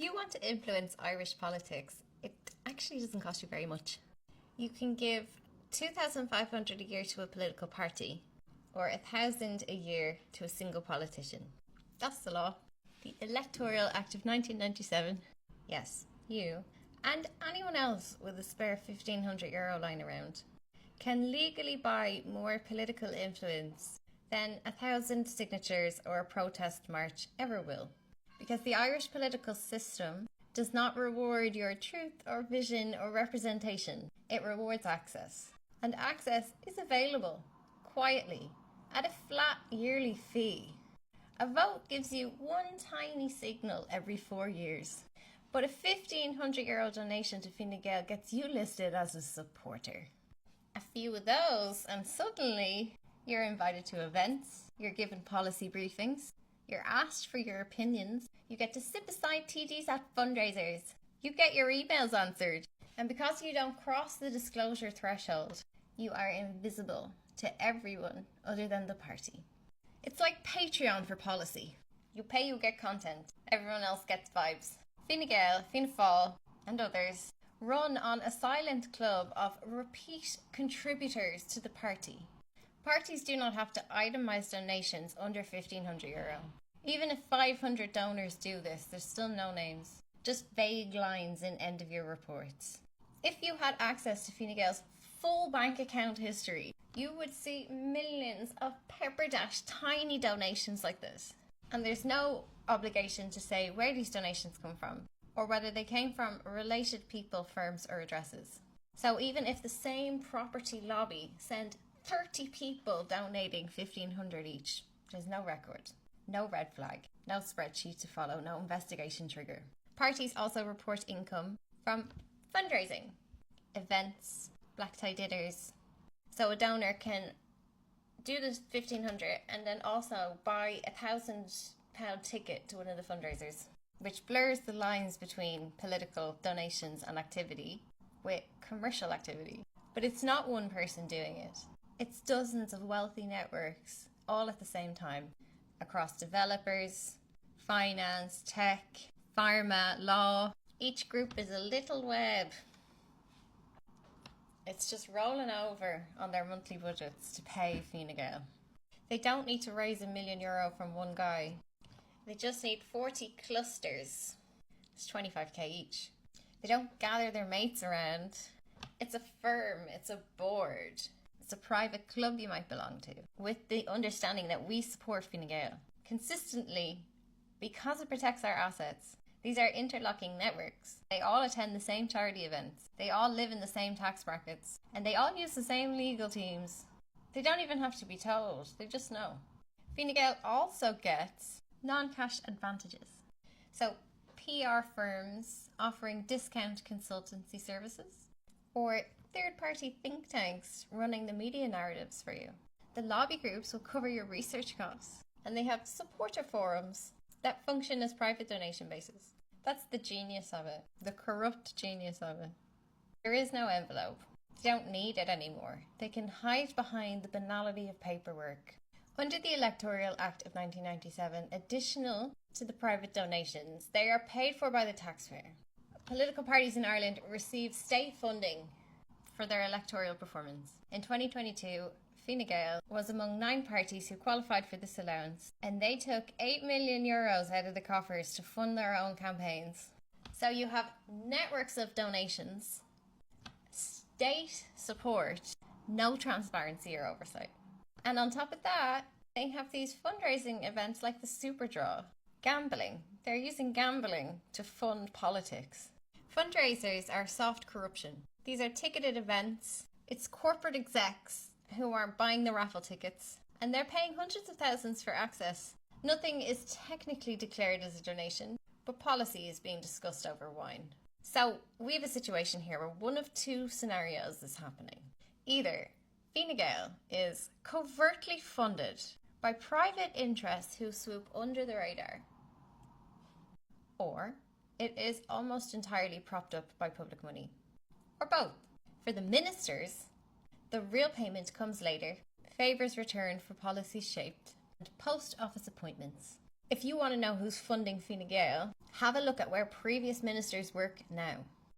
you want to influence Irish politics, it actually doesn't cost you very much. You can give 2,500 a year to a political party or 1,000 a year to a single politician. That's the law. The Electoral Act of 1997. Yes, you and anyone else with a spare €1,500 lying around can legally buy more political influence than 1,000 signatures or a protest march ever will. Because the Irish political system does not reward your truth or vision or representation. It rewards access. And access is available, quietly, at a flat yearly fee. A vote gives you one tiny signal every 4 years. But a €1,500 donation to Fine Gael gets you listed as a supporter. A few of those and suddenly you're invited to events, you're given policy briefings, you're asked for your opinions, you get to sit beside TDs at fundraisers, you get your emails answered, and because you don't cross the disclosure threshold, you are invisible to everyone other than the party. It's like Patreon for policy. You pay, you get content, everyone else gets vibes. Fine Gael, Fianna Fáil, and others run on a silent club of repeat contributors to the party. Parties do not have to itemise donations under €1,500. Even if 500 donors do this, there's still no names, just vague lines in end of year reports. If you had access to Fine Gael's full bank account history, you would see millions of pepper dash tiny donations like this. And there's no obligation to say where these donations come from, or whether they came from related people, firms or addresses. So even if the same property lobby send 30 people donating $1,500 each, there's no record, no red flag, no spreadsheet to follow, no investigation trigger. Parties also report income from fundraising, events, black tie dinners. So a donor can do the $1,500 and then also buy £1,000 ticket to one of the fundraisers, which blurs the lines between political donations and activity with commercial activity. But it's not one person doing it. It's dozens of wealthy networks, all at the same time, across developers, finance, tech, pharma, law. Each group is a little web. It's just rolling over on their monthly budgets to pay Fine Gael. They don't need to raise €1 million from one guy. They just need 40 clusters. It's 25k each. They don't gather their mates around. It's a firm, it's a board. It's a private club you might belong to, with the understanding that we support Fine Gael consistently because it protects our assets. These are interlocking networks. They all attend the same charity events. They all live in the same tax brackets. And they all use the same legal teams. They don't even have to be told. They just know. Fine Gael also gets non-cash advantages. So PR firms offering discount consultancy services, or third-party think tanks running the media narratives for you. The lobby groups will cover your research costs, and they have supporter forums that function as private donation bases. That's the genius of it, the corrupt genius of it. There is no envelope. They don't need it anymore. They can hide behind the banality of paperwork. Under the Electoral Act of 1997, additional to the private donations, they are paid for by the taxpayer. Political parties in Ireland receive state funding for their electoral performance. In 2022, Fine Gael was among 9 parties who qualified for this allowance, and they took €8 million out of the coffers to fund their own campaigns. So you have networks of donations, state support, no transparency or oversight. And on top of that, they have these fundraising events like the Super Draw. Gambling. They're using gambling to fund politics. Fundraisers are soft corruption. These are ticketed events. It's corporate execs who are buying the raffle tickets, and they're paying hundreds of thousands for access. Nothing is technically declared as a donation, but policy is being discussed over wine. So we have a situation here where one of 2 scenarios is happening. Either Fine Gael is covertly funded by private interests who swoop under the radar, or it is almost entirely propped up by public money, or both. For the ministers, the real payment comes later, favours returned for policies shaped, and post office appointments. If you want to know who's funding Fine Gael, Have a look at where previous ministers work now.